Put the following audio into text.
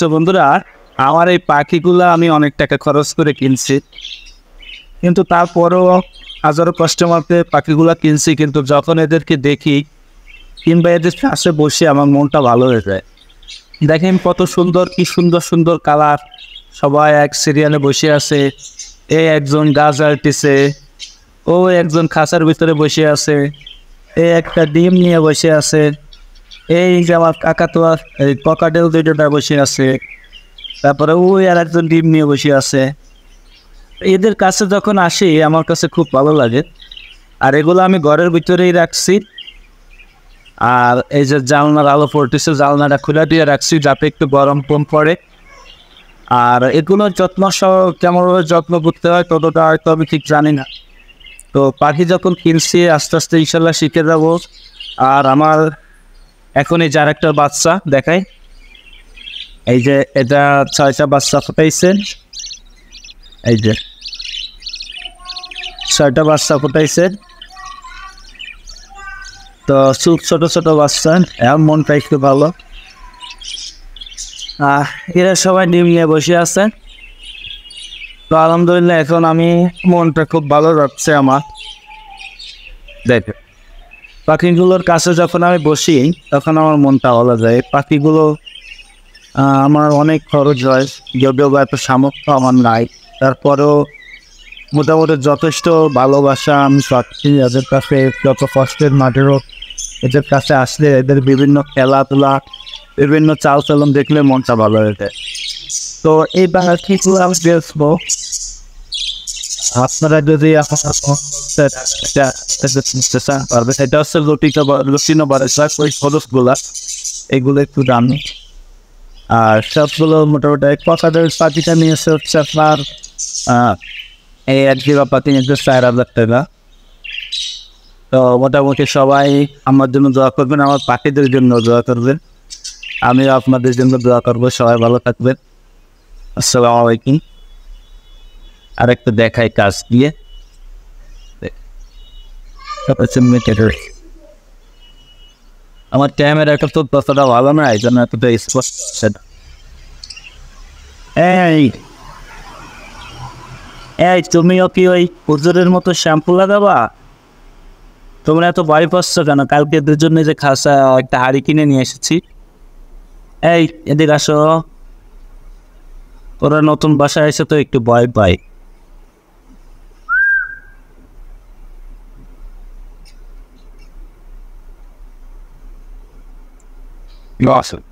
তো বন্ধুরা, আমার এই পাখিগুলা আমি অনেক টাকা খরচ করে কিনছি, কিন্তু তারপরও হাজারো কাস্টমারকে পাখিগুলা কিনছি, কিন্তু যখন এদেরকে দেখি কিংবা এদের পাশে বসে আমার মনটা ভালো হয়ে যায়। দেখেন কত সুন্দর, কি সুন্দর সুন্দর কালার, সবাই এক সিরিয়ালে বসে আছে। এই একজন গাছ আলটিছে, ও একজন খাঁচার ভিতরে বসে আছে, এই একটা ডিম নিয়ে বসে আছে, এই যে আমার কাকাতুয়া এই ককাটেল দুইটা বসে আছে, তারপরে ওই আর একজন ডিম নিয়ে বসে আছে। এদের কাছে যখন আসি আমার কাছে খুব ভালো লাগে। আর এগুলো আমি ঘরের ভিতরেই রাখছি, আর এই যে জানলার আলো পড়তেছে, জানলাটা খুলে দিয়ে রাখছি যাতে একটু গরম কম পড়ে। আর এগুলোর যত্ন সহ কেমনভাবে যত্ন করতে হয় ততটা হয়তো আমি ঠিক জানি না। তো পাখি যখন কিনছি আস্তে আস্তে ইনশাল্লাহ শিখে যাব। আর আমার এখন এই যার একটা বাচ্চা দেখাই, এই যে এটা 6টা বাচ্চা ফুটাইছে, এই যে 6টা বাচ্চা ফুটাইছে। তো খুব ছোট ছোট বাচ্চা, এমন মনটা একটু ভালো। এরা সবাই ডিম নিয়ে বসে আছে। তো আলহামদুলিল্লাহ এখন আমি মনটা খুব ভালো রাখছে আমার। দেখে পাখিগুলোর কাছে যখন আমি বসি তখন আমার মনটা ভালো যায়। পাখিগুলো আমার অনেক খরচ হয়, যদিও বা এত সামর্থ্য আমার নাই, তারপরেও মোটামুটি যথেষ্ট ভালোবাসা আমি পাচ্ছি এদের কাছে। যত কষ্টের মাঝেও এদের কাছে আসলে এদের বিভিন্ন খেলাধুলা, বিভিন্ন চালচলন দেখলে মনটা ভালো হয়ে যায়। তো এই পাখিগুলো আমি বেচবো। আপনারা যদি পারবে, এটা হচ্ছে লুটিনো বারেসা, ওই খরচগুলা এগুলো একটু দামি। আর সবগুলো মোটামুটি কথাদের পাখিটা নিয়েছে হচ্ছে আপনার এই 1 জোড়া পাখি নিয়েছে 4,000 টাকা। তো মোটামুটি সবাই আমার জন্য দোয়া করবেন, আমার পাখিদের জন্য দোয়া করবেন, আমিও আপনাদের জন্য দোয়া করবো। সবাই ভালো থাকবেন। আসসালামু আলাইকুম। আরেকটা দেখাই কাজ দিয়ে। আমার ক্যামেরাটা তো ততটা ভালো না, এই জন্য এতটা স্পষ্ট হচ্ছে না। এই এই তুমিও কি ওই হুজুরের মতো শ্যাম্পু লাগাবা? তোমরা এত ভয় পাচ্ছ কেন? কালকে দুজনে যে খাসা একটা হাড়ি কিনে নিয়ে এসেছি। এই এদিকে আসো, ওরা নতুন বাসায় এসে তো একটু ভয় পাই। Awesome.